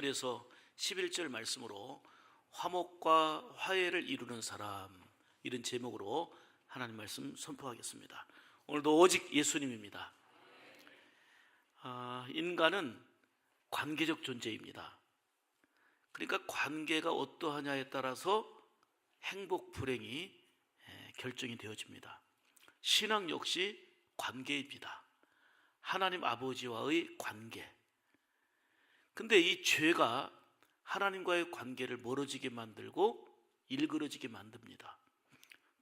그래서 11절 말씀으로 화목과 화해를 이루는 사람, 이런 제목으로 하나님 말씀 선포하겠습니다. 오늘도 오직 예수님입니다. 인간은 관계적 존재입니다. 그러니까 관계가 어떠하냐에 따라서 행복, 불행이 결정이 되어집니다. 신앙 역시 관계입니다. 하나님 아버지와의 관계. 근데 이 죄가 하나님과의 관계를 멀어지게 만들고 일그러지게 만듭니다.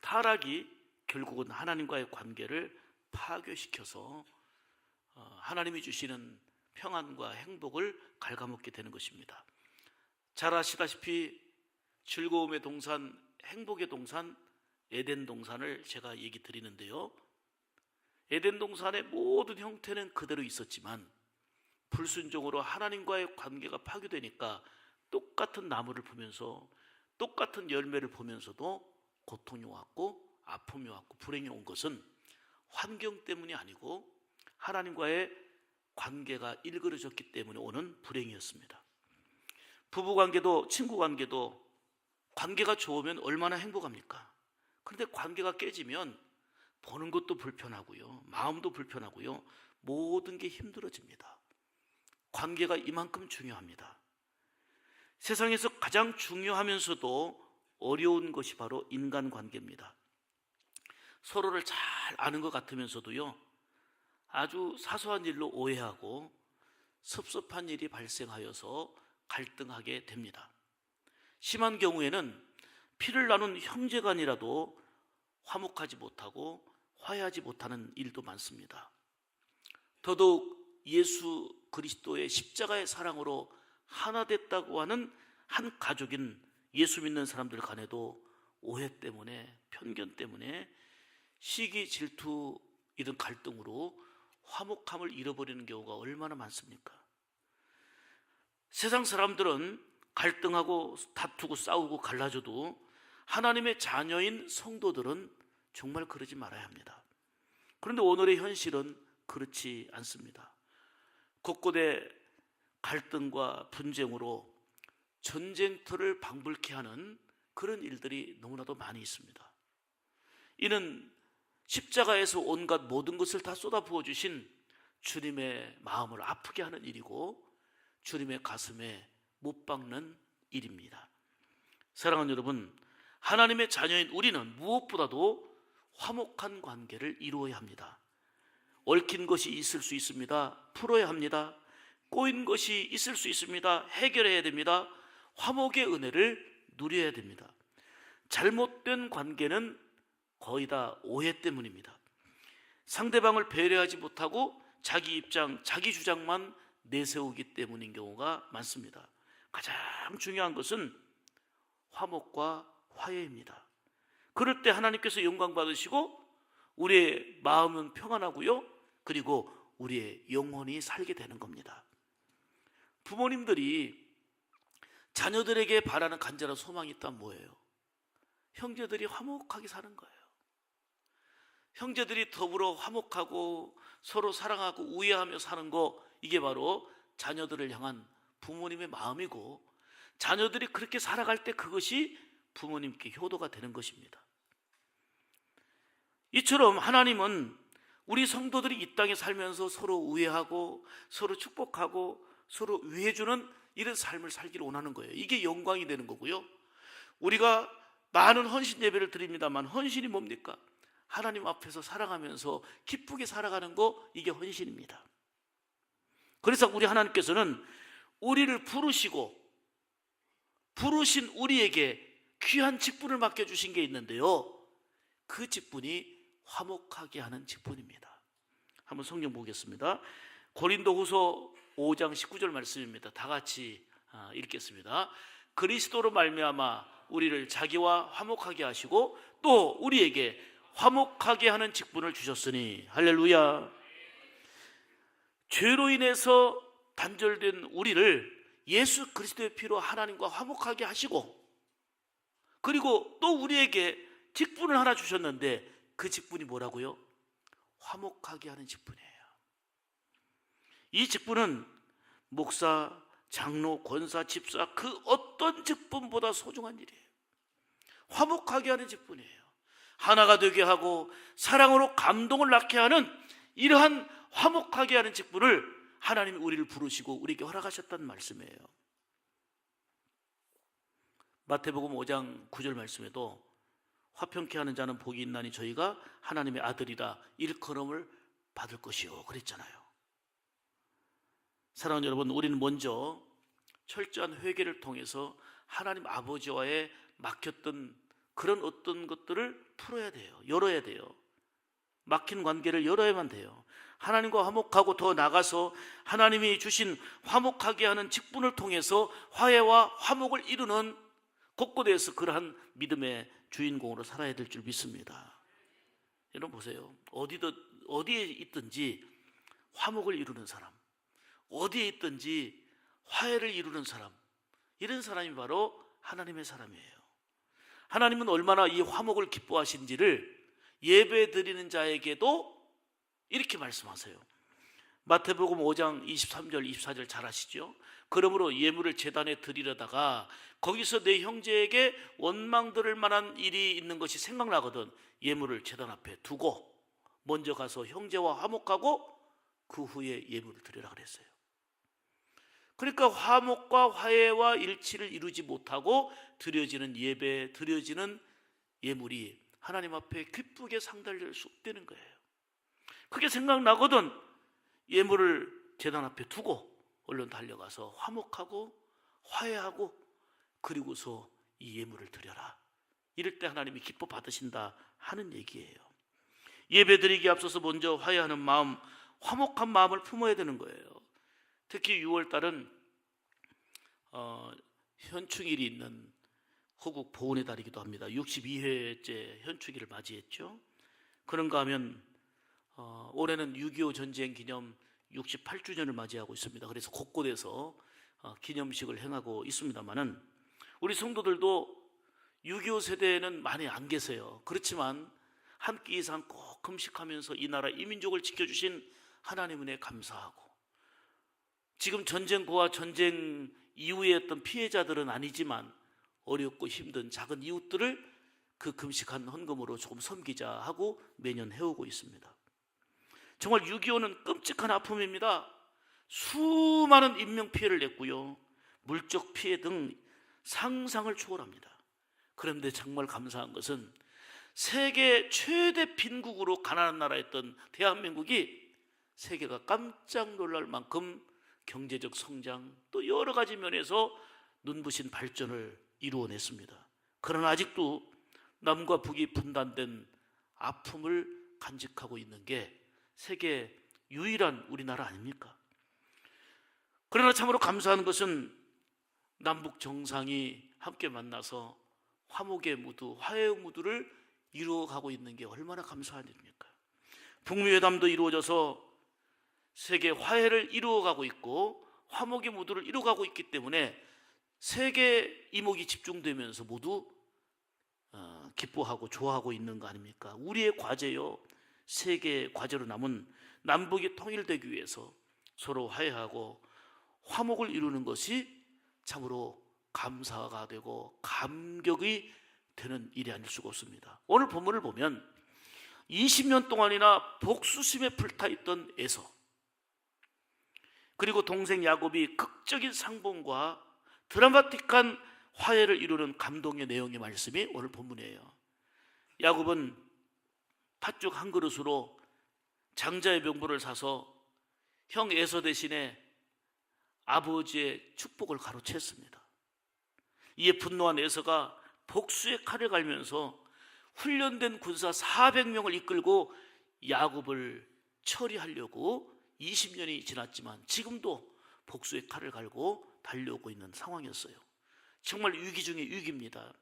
타락이 결국은 하나님과의 관계를 파괴시켜서 하나님이 주시는 평안과 행복을 갉아먹게 되는 것입니다. 잘 아시다시피 즐거움의 동산, 행복의 동산, 에덴 동산을 제가 얘기 드리는데요, 에덴 동산의 모든 형태는 그대로 있었지만 불순종으로 하나님과의 관계가 파괴되니까 똑같은 나무를 보면서 똑같은 열매를 보면서도 고통이 왔고 아픔이 왔고 불행이 온 것은 환경 때문이 아니고 하나님과의 관계가 일그러졌기 때문에 오는 불행이었습니다. 부부관계도 친구관계도 관계가 좋으면 얼마나 행복합니까? 그런데 관계가 깨지면 보는 것도 불편하고요, 마음도 불편하고요, 모든 게 힘들어집니다. 관계가 이만큼 중요합니다. 세상에서 가장 중요하면서도 어려운 것이 바로 인간관계입니다. 서로를 잘 아는 것 같으면서도요, 아주 사소한 일로 오해하고 섭섭한 일이 발생하여서 갈등하게 됩니다. 심한 경우에는 피를 나눈 형제간이라도 화목하지 못하고 화해하지 못하는 일도 많습니다. 더더욱 예수 그리스도의 십자가의 사랑으로 하나 됐다고 하는 한 가족인 예수 믿는 사람들 간에도 오해 때문에, 편견 때문에 시기, 질투, 이런 갈등으로 화목함을 잃어버리는 경우가 얼마나 많습니까? 세상 사람들은 갈등하고 다투고 싸우고 갈라져도 하나님의 자녀인 성도들은 정말 그러지 말아야 합니다. 그런데 오늘의 현실은 그렇지 않습니다. 곳곳에 갈등과 분쟁으로 전쟁터를 방불케 하는 그런 일들이 너무나도 많이 있습니다. 이는 십자가에서 온갖 모든 것을 다 쏟아부어 주신 주님의 마음을 아프게 하는 일이고 주님의 가슴에 못 박는 일입니다. 사랑하는 여러분, 하나님의 자녀인 우리는 무엇보다도 화목한 관계를 이루어야 합니다. 얽힌 것이 있을 수 있습니다. 풀어야 합니다. 꼬인 것이 있을 수 있습니다. 해결해야 됩니다. 화목의 은혜를 누려야 됩니다. 잘못된 관계는 거의 다 오해 때문입니다. 상대방을 배려하지 못하고 자기 입장, 자기 주장만 내세우기 때문인 경우가 많습니다. 가장 중요한 것은 화목과 화해입니다. 그럴 때 하나님께서 영광 받으시고 우리의 마음은 평안하고요, 그리고 우리의 영혼이 살게 되는 겁니다. 부모님들이 자녀들에게 바라는 간절한 소망이 있다면 뭐예요? 형제들이 화목하게 사는 거예요. 형제들이 더불어 화목하고 서로 사랑하고 우애하며 사는 거, 이게 바로 자녀들을 향한 부모님의 마음이고, 자녀들이 그렇게 살아갈 때 그것이 부모님께 효도가 되는 것입니다. 이처럼 하나님은 우리 성도들이 이 땅에 살면서 서로 우애하고 서로 축복하고 서로 위해주는 이런 삶을 살기를 원하는 거예요. 이게 영광이 되는 거고요. 우리가 많은 헌신 예배를 드립니다만 헌신이 뭡니까? 하나님 앞에서 살아가면서 기쁘게 살아가는 거, 이게 헌신입니다. 그래서 우리 하나님께서는 우리를 부르신 우리에게 귀한 직분을 맡겨주신 게 있는데요, 그 직분이 화목하게 하는 직분입니다. 한번 성경 보겠습니다. 고린도후서 5장 19절 말씀입니다. 다 같이 읽겠습니다. 그리스도로 말미암아 우리를 자기와 화목하게 하시고 또 우리에게 화목하게 하는 직분을 주셨으니, 할렐루야. 죄로 인해서 단절된 우리를 예수 그리스도의 피로 하나님과 화목하게 하시고, 그리고 또 우리에게 직분을 하나 주셨는데 그 직분이 뭐라고요? 화목하게 하는 직분이에요. 이 직분은 목사, 장로, 권사, 집사 그 어떤 직분보다 소중한 일이에요. 화목하게 하는 직분이에요. 하나가 되게 하고 사랑으로 감동을 낳게 하는 이러한 화목하게 하는 직분을 하나님이 우리를 부르시고 우리에게 허락하셨다는 말씀이에요. 마태복음 5장 9절 말씀에도 화평케 하는 자는 복이 있나니 저희가 하나님의 아들이라 일컬음을 받을 것이요 그랬잖아요. 사랑하는 여러분, 우리는 먼저 철저한 회개를 통해서 하나님 아버지와의 막혔던 그런 어떤 것들을 풀어야 돼요. 열어야 돼요. 막힌 관계를 열어야만 돼요. 하나님과 화목하고 더 나가서 하나님이 주신 화목하게 하는 직분을 통해서 화해와 화목을 이루는 곳곳에서 그러한 믿음의 주인공으로 살아야 될 줄 믿습니다. 여러분 보세요. 어디에 있든지 화목을 이루는 사람, 어디에 있든지 화해를 이루는 사람, 이런 사람이 바로 하나님의 사람이에요. 하나님은 얼마나 이 화목을 기뻐하신지를 예배 드리는 자에게도 이렇게 말씀하세요. 마태복음 5장 23절 24절 잘 아시죠? 그러므로 예물을 제단에 드리려다가 거기서 내 형제에게 원망 들을 만한 일이 있는 것이 생각나거든 예물을 제단 앞에 두고 먼저 가서 형제와 화목하고 그 후에 예물을 드리라 그랬어요. 그러니까 화목과 화해와 일치를 이루지 못하고 드려지는 예배, 드려지는 예물이 하나님 앞에 기쁘게 상달될 수 없다는 거예요. 그게 생각나거든 예물을 제단 앞에 두고 얼른 달려가서 화목하고 화해하고 그리고서 이 예물을 드려라. 이럴 때 하나님이 기뻐 받으신다 하는 얘기예요. 예배 드리기에 앞서서 먼저 화해하는 마음, 화목한 마음을 품어야 되는 거예요. 특히 6월달은 현충일이 있는 호국 보훈의 달이기도 합니다. 62회째 현충일을 맞이했죠. 그런가 하면 올해는 6.25 전쟁 기념 68주년을 맞이하고 있습니다. 그래서 곳곳에서 기념식을 행하고 있습니다만은 우리 성도들도 6.25 세대에는 많이 안 계세요. 그렇지만 한 끼 이상 꼭 금식하면서 이 나라 이 민족을 지켜주신 하나님 은혜에 감사하고 지금 전쟁과 전쟁 이후에 어떤 피해자들은 아니지만 어렵고 힘든 작은 이웃들을 그 금식한 헌금으로 조금 섬기자 하고 매년 해오고 있습니다. 정말 6.25는 끔찍한 아픔입니다. 수많은 인명피해를 냈고요, 물적 피해 등 상상을 초월합니다. 그런데 정말 감사한 것은 세계 최대 빈국으로 가난한 나라였던 대한민국이 세계가 깜짝 놀랄 만큼 경제적 성장 또 여러 가지 면에서 눈부신 발전을 이루어냈습니다. 그러나 아직도 남과 북이 분단된 아픔을 간직하고 있는 게 세계 유일한 우리나라 아닙니까? 그러나 참으로 감사한 것은 남북 정상이 함께 만나서 화목의 무드, 화해의 무드를 이루어가고 있는 게 얼마나 감사한 일입니까? 북미회담도 이루어져서 세계 화해를 이루어가고 있고 화목의 무드를 이루어가고 있기 때문에 세계 이목이 집중되면서 모두 기뻐하고 좋아하고 있는 거 아닙니까? 우리의 과제요, 세계의 과제로 남은 남북이 통일되기 위해서 서로 화해하고 화목을 이루는 것이 참으로 감사가 되고 감격이 되는 일이 아닐 수가 없습니다. 오늘 본문을 보면 20년 동안이나 복수심에 불타있던 에서, 그리고 동생 야곱이 극적인 상봉과 드라마틱한 화해를 이루는 감동의 내용의 말씀이 오늘 본문이에요. 야곱은 팥죽 한 그릇으로 장자의 명분을 사서 형 에서 대신에 아버지의 축복을 가로챘습니다. 이에 분노한 에서가 복수의 칼을 갈면서 훈련된 군사 400명을 이끌고 야곱을 처리하려고 20년이 지났지만 지금도 복수의 칼을 갈고 달려오고 있는 상황이었어요. 정말 위기 중에 위기입니다.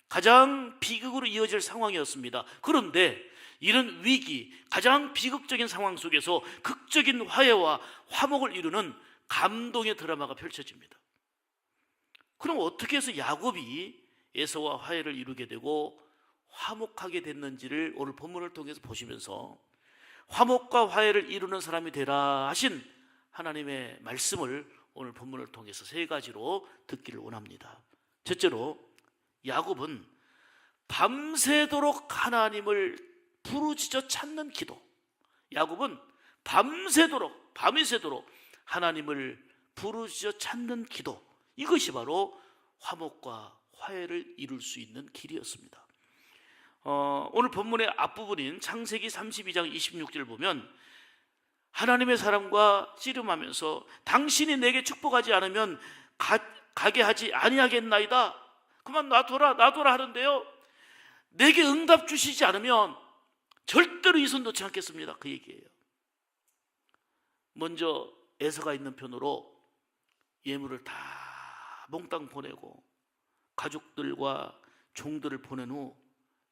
가장 비극으로 이어질 상황이었습니다. 그런데 이런 위기, 가장 비극적인 상황 속에서 극적인 화해와 화목을 이루는 감동의 드라마가 펼쳐집니다. 그럼 어떻게 해서 야곱이 에서와 화해를 이루게 되고 화목하게 됐는지를 오늘 본문을 통해서 보시면서 화목과 화해를 이루는 사람이 되라 하신 하나님의 말씀을 오늘 본문을 통해서 세 가지로 듣기를 원합니다. 첫째로, 야곱은 밤새도록 하나님을 부르짖어 찾는 기도. 야곱은 밤이 새도록 하나님을 부르짖어 찾는 기도. 이것이 바로 화목과 화해를 이룰 수 있는 길이었습니다. 오늘 본문의 앞부분인 창세기 32장 26절 보면 하나님의 사람과 씨름하면서 당신이 내게 축복하지 않으면 가게 하지 아니하겠나이다. 그만 놔둬라 하는데요, 내게 응답 주시지 않으면 절대로 이 손 놓지 않겠습니다. 그 얘기예요. 먼저 에서가 있는 편으로 예물을 다 몽땅 보내고 가족들과 종들을 보낸 후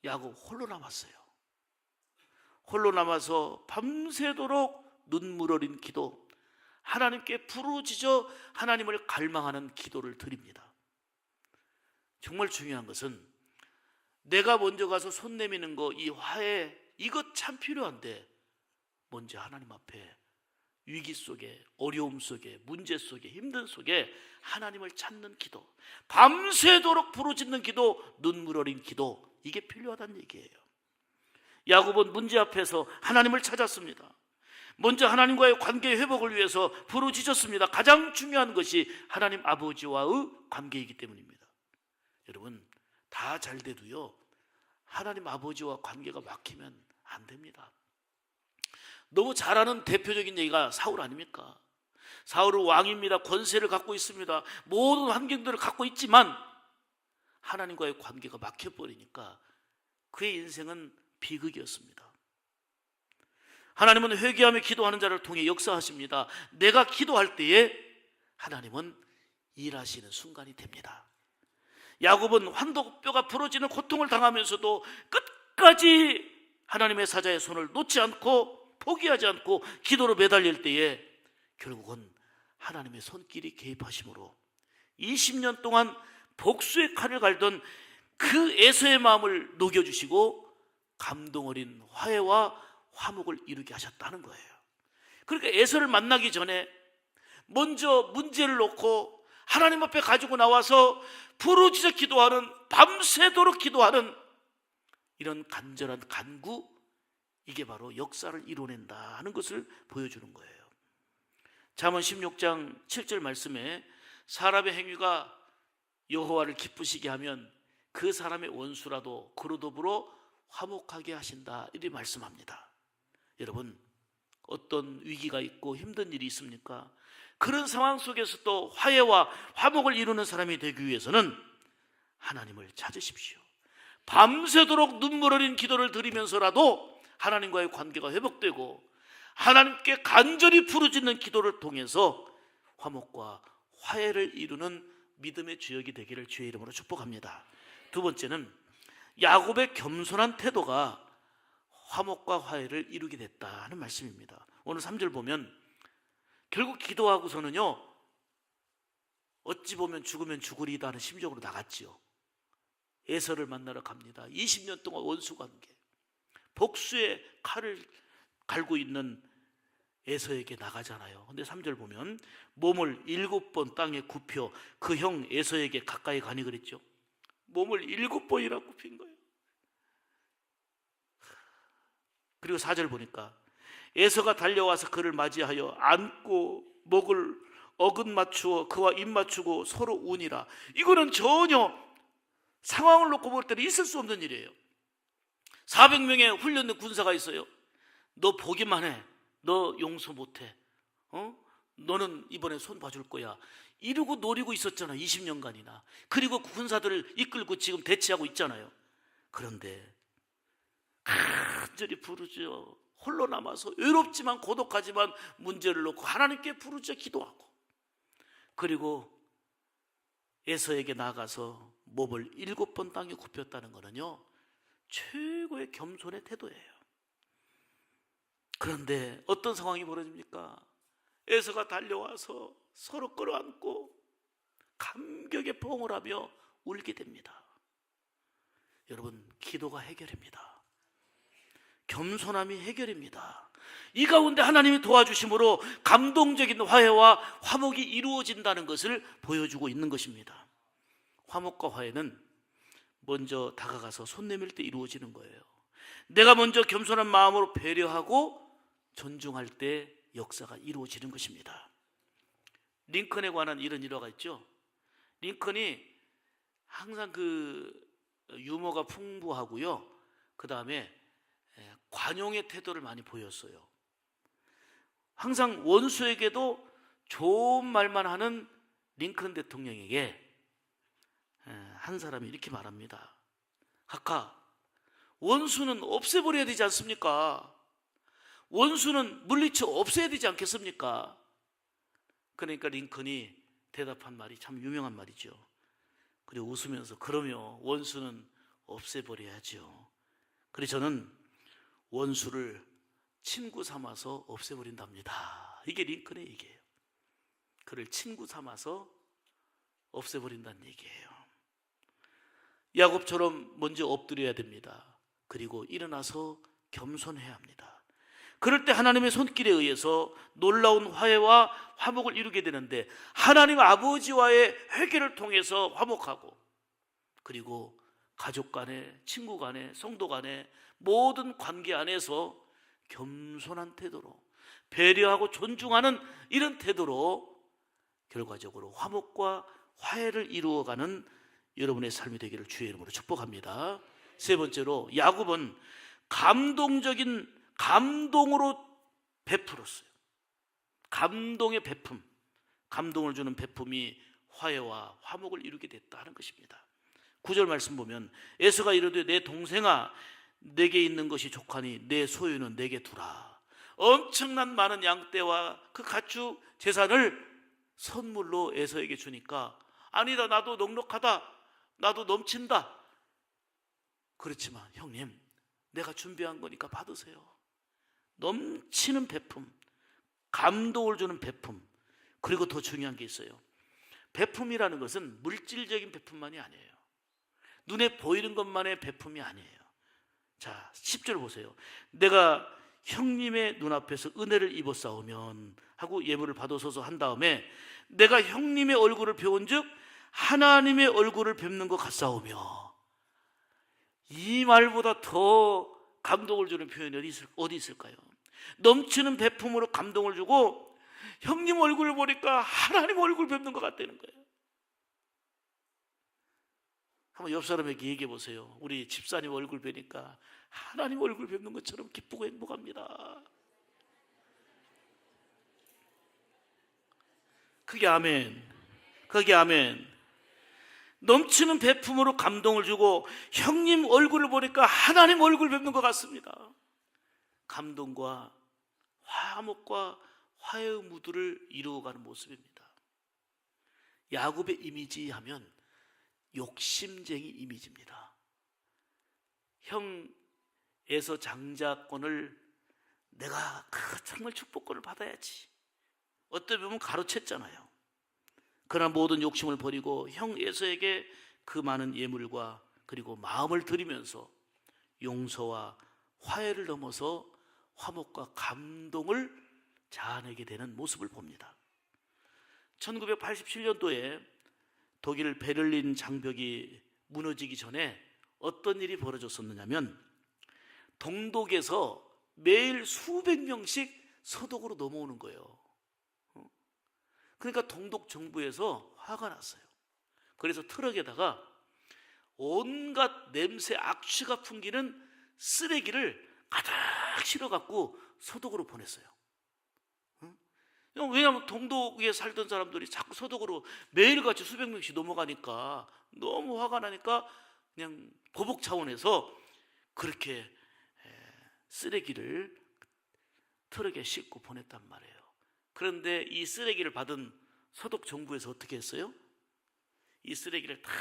야곱 홀로 남았어요. 홀로 남아서 밤새도록 눈물 어린 기도, 하나님께 부르짖어 하나님을 갈망하는 기도를 드립니다. 정말 중요한 것은 내가 먼저 가서 손 내미는 거, 이 화해, 이것 참 필요한데 먼저 하나님 앞에 위기 속에, 어려움 속에, 문제 속에, 힘든 속에 하나님을 찾는 기도, 밤새도록 부르짖는 기도, 눈물 어린 기도, 이게 필요하다는 얘기예요. 야곱은 문제 앞에서 하나님을 찾았습니다. 먼저 하나님과의 관계 회복을 위해서 부르짖었습니다. 가장 중요한 것이 하나님 아버지와의 관계이기 때문입니다. 여러분, 다 잘 돼도요, 하나님 아버지와 관계가 막히면 안 됩니다. 너무 잘 아는 대표적인 얘기가 사울 아닙니까? 사울은 왕입니다. 권세를 갖고 있습니다. 모든 환경들을 갖고 있지만 하나님과의 관계가 막혀버리니까 그의 인생은 비극이었습니다. 하나님은 회개하며 기도하는 자를 통해 역사하십니다. 내가 기도할 때에 하나님은 일하시는 순간이 됩니다. 야곱은 환도뼈가 부러지는 고통을 당하면서도 끝까지 하나님의 사자의 손을 놓지 않고 포기하지 않고 기도로 매달릴 때에 결국은 하나님의 손길이 개입하심으로 20년 동안 복수의 칼을 갈던 그 에서의 마음을 녹여주시고 감동 어린 화해와 화목을 이루게 하셨다는 거예요. 그러니까 에서를 만나기 전에 먼저 문제를 놓고 하나님 앞에 가지고 나와서 부르짖어 기도하는, 밤새도록 기도하는 이런 간절한 간구, 이게 바로 역사를 이뤄낸다 하는 것을 보여주는 거예요. 잠언 16장 7절 말씀에 사람의 행위가 여호와를 기쁘시게 하면 그 사람의 원수라도 그로 더불어 화목하게 하신다, 이렇게 말씀합니다. 여러분, 어떤 위기가 있고 힘든 일이 있습니까? 그런 상황 속에서도 화해와 화목을 이루는 사람이 되기 위해서는 하나님을 찾으십시오. 밤새도록 눈물 어린 기도를 드리면서라도 하나님과의 관계가 회복되고 하나님께 간절히 부르짖는 기도를 통해서 화목과 화해를 이루는 믿음의 주역이 되기를 주의 이름으로 축복합니다. 두 번째는 야곱의 겸손한 태도가 화목과 화해를 이루게 됐다 하는 말씀입니다. 오늘 3절 보면 결국 기도하고서는요, 어찌 보면 죽으면 죽으리다 하는 심정으로 나갔지요. 에서를 만나러 갑니다. 20년 동안 원수관계, 복수의 칼을 갈고 있는 에서에게 나가잖아요. 근데 3절 보면 몸을 7번 땅에 굽혀 그 형 에서에게 가까이 가니 그랬죠. 몸을 7번이나 굽힌 거예요. 그리고 4절 보니까 에서가 달려와서 그를 맞이하여 안고 목을 어긋 맞추어 그와 입 맞추고 서로 우니라. 이거는 전혀 상황을 놓고 볼 때는 있을 수 없는 일이에요. 400명의 훈련된 군사가 있어요. 너 보기만 해. 너 용서 못해. 너는 이번에 손 봐줄 거야. 이러고 노리고 있었잖아, 20년간이나. 그리고 군사들을 이끌고 지금 대치하고 있잖아요. 그런데 간절히 부르짖어 홀로 남아서 외롭지만 고독하지만 문제를 놓고 하나님께 부르짖어 기도하고, 그리고 에서에게 나가서 몸을 7번 땅에 굽혔다는 것은요, 최고의 겸손의 태도예요. 그런데 어떤 상황이 벌어집니까? 에서가 달려와서 서로 끌어안고 감격의 포옹을 하며 울게 됩니다. 여러분, 기도가 해결입니다. 겸손함이 해결입니다. 이 가운데 하나님이 도와주심으로 감동적인 화해와 화목이 이루어진다는 것을 보여주고 있는 것입니다. 화목과 화해는 먼저 다가가서 손 내밀 때 이루어지는 거예요. 내가 먼저 겸손한 마음으로 배려하고 존중할 때 역사가 이루어지는 것입니다. 링컨에 관한 이런 일화가 있죠. 링컨이 항상 그 유머가 풍부하고요, 그 다음에 관용의 태도를 많이 보였어요. 항상 원수에게도 좋은 말만 하는 링컨 대통령에게 한 사람이 이렇게 말합니다. 각하, 원수는 없애버려야 되지 않습니까? 원수는 물리쳐 없애야 되지 않겠습니까? 그러니까 링컨이 대답한 말이 참 유명한 말이죠. 그리고 웃으면서, 그러면 원수는 없애버려야죠. 그래서 저는 원수를 친구 삼아서 없애버린답니다. 이게 링컨의 얘기예요. 그를 친구 삼아서 없애버린다는 얘기예요. 야곱처럼 먼저 엎드려야 됩니다. 그리고 일어나서 겸손해야 합니다. 그럴 때 하나님의 손길에 의해서 놀라운 화해와 화목을 이루게 되는데, 하나님 아버지와의 회개를 통해서 화목하고, 그리고 가족 간에, 친구 간에, 성도 간에 모든 관계 안에서 겸손한 태도로, 배려하고 존중하는 이런 태도로 결과적으로 화목과 화해를 이루어가는 여러분의 삶이 되기를 주의 이름으로 축복합니다. 세 번째로, 야곱은 감동적인 감동으로 베풀었어요. 감동의 베품, 감동을 주는 베품이 화해와 화목을 이루게 됐다 하는 것입니다. 9절 말씀 보면, 에서가 이르되 내 동생아, 내게 있는 것이 족하니 내 소유는 내게 두라. 엄청난 많은 양떼와 그 가축 재산을 선물로 에서에게 주니까, 아니다, 나도 넉넉하다, 나도 넘친다. 그렇지만 형님, 내가 준비한 거니까 받으세요. 넘치는 베품, 감동을 주는 베품. 그리고 더 중요한 게 있어요. 베품이라는 것은 물질적인 베품만이 아니에요. 눈에 보이는 것만의 베품이 아니에요. 자, 10절 보세요. 내가 형님의 눈앞에서 은혜를 입었사오면 하고 예물을 받아서서 한 다음에, 내가 형님의 얼굴을 배운 즉 하나님의 얼굴을 뵙는 것 같사오며. 이 말보다 더 감동을 주는 표현이 어디 있을까요? 넘치는 베품으로 감동을 주고 형님 얼굴을 보니까 하나님 얼굴 뵙는 것 같다는 거예요. 한번 옆 사람에게 얘기해 보세요. 우리 집사님 얼굴 뵈니까 하나님 얼굴 뵙는 것처럼 기쁘고 행복합니다. 그게 아멘. 그게 아멘. 넘치는 베품으로 감동을 주고 형님 얼굴을 보니까 하나님 얼굴 뵙는 것 같습니다. 감동과 화목과 화해의 무드를 이루어가는 모습입니다. 야곱의 이미지 하면 욕심쟁이 이미지입니다. 형 에서 장자권을 내가 정말 축복권을 받아야지, 어떻게 보면 가로챘잖아요. 그러나 모든 욕심을 버리고 형 에서에게 그 많은 예물과 그리고 마음을 드리면서 용서와 화해를 넘어서 화목과 감동을 자아내게 되는 모습을 봅니다. 1987년도에 독일 베를린 장벽이 무너지기 전에 어떤 일이 벌어졌었느냐면, 동독에서 매일 수백 명씩 서독으로 넘어오는 거예요. 그러니까 동독 정부에서 화가 났어요. 그래서 트럭에다가 온갖 냄새, 악취가 풍기는 쓰레기를 가득 실어갖고 서독으로 보냈어요. 왜냐하면 동독에 살던 사람들이 자꾸 서독으로 매일같이 수백 명씩 넘어가니까 너무 화가 나니까 그냥 보복 차원에서 그렇게 쓰레기를 트럭에 싣고 보냈단 말이에요. 그런데 이 쓰레기를 받은 서독 정부에서 어떻게 했어요? 이 쓰레기를 다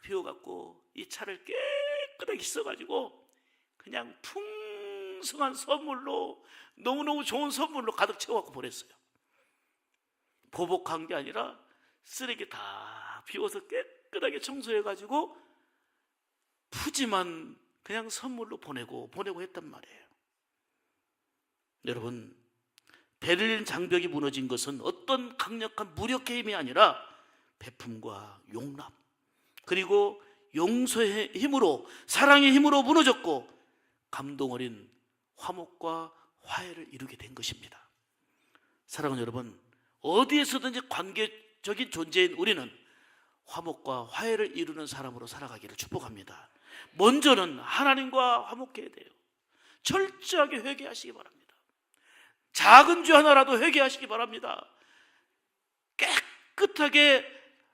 비워갖고 이 차를 깨끗하게 씻어가지고 그냥 풍성한 선물로, 너무너무 좋은 선물로 가득 채워갖고 보냈어요. 보복한 게 아니라 쓰레기 다 비워서 깨끗하게 청소해가지고 푸짐한 그냥 선물로 보내고 했단 말이에요. 여러분, 베를린 장벽이 무너진 것은 어떤 강력한 무력의 힘이 아니라 베품과 용납, 그리고 용서의 힘으로, 사랑의 힘으로 무너졌고 감동 어린 화목과 화해를 이루게 된 것입니다. 사랑하는 여러분, 어디에서든지 관계적인 존재인 우리는 화목과 화해를 이루는 사람으로 살아가기를 축복합니다. 먼저는 하나님과 화목해야 돼요. 철저하게 회개하시기 바랍니다. 작은 죄 하나라도 회개하시기 바랍니다. 깨끗하게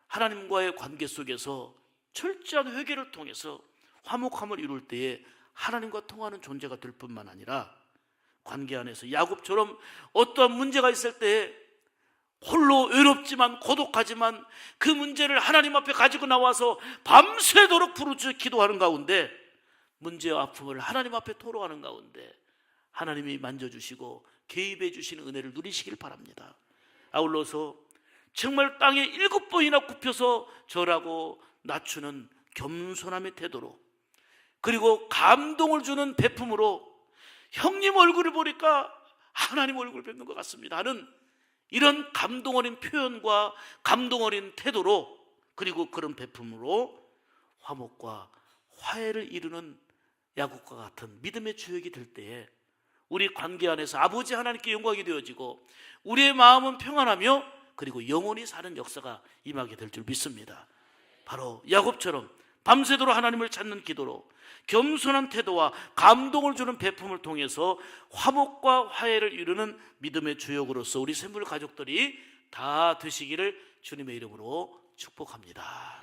하나님과의 관계 속에서 철저한 회개를 통해서 화목함을 이룰 때에 하나님과 통하는 존재가 될 뿐만 아니라 관계 안에서 야곱처럼 어떠한 문제가 있을 때 홀로 외롭지만 고독하지만 그 문제를 하나님 앞에 가지고 나와서 밤새도록 부르짖어 기도하는 가운데 문제와 아픔을 하나님 앞에 토로하는 가운데 하나님이 만져주시고 개입해 주시는 은혜를 누리시길 바랍니다. 아울러서 정말 땅에 7번이나 굽혀서 절하고 낮추는 겸손함의 태도로, 그리고 감동을 주는 베품으로 형님 얼굴을 보니까 하나님 얼굴을 뵙는 것 같습니다 하는 이런 감동 어린 표현과 감동 어린 태도로, 그리고 그런 베품으로 화목과 화해를 이루는 야곱과 같은 믿음의 주역이 될 때에 우리 관계 안에서 아버지 하나님께 영광이 되어지고 우리의 마음은 평안하며 그리고 영원히 사는 역사가 임하게 될 줄 믿습니다. 바로 야곱처럼 밤새도록 하나님을 찾는 기도로 겸손한 태도와 감동을 주는 베품을 통해서 화목과 화해를 이루는 믿음의 주역으로서 우리 샘물 가족들이 다 되시기를 주님의 이름으로 축복합니다.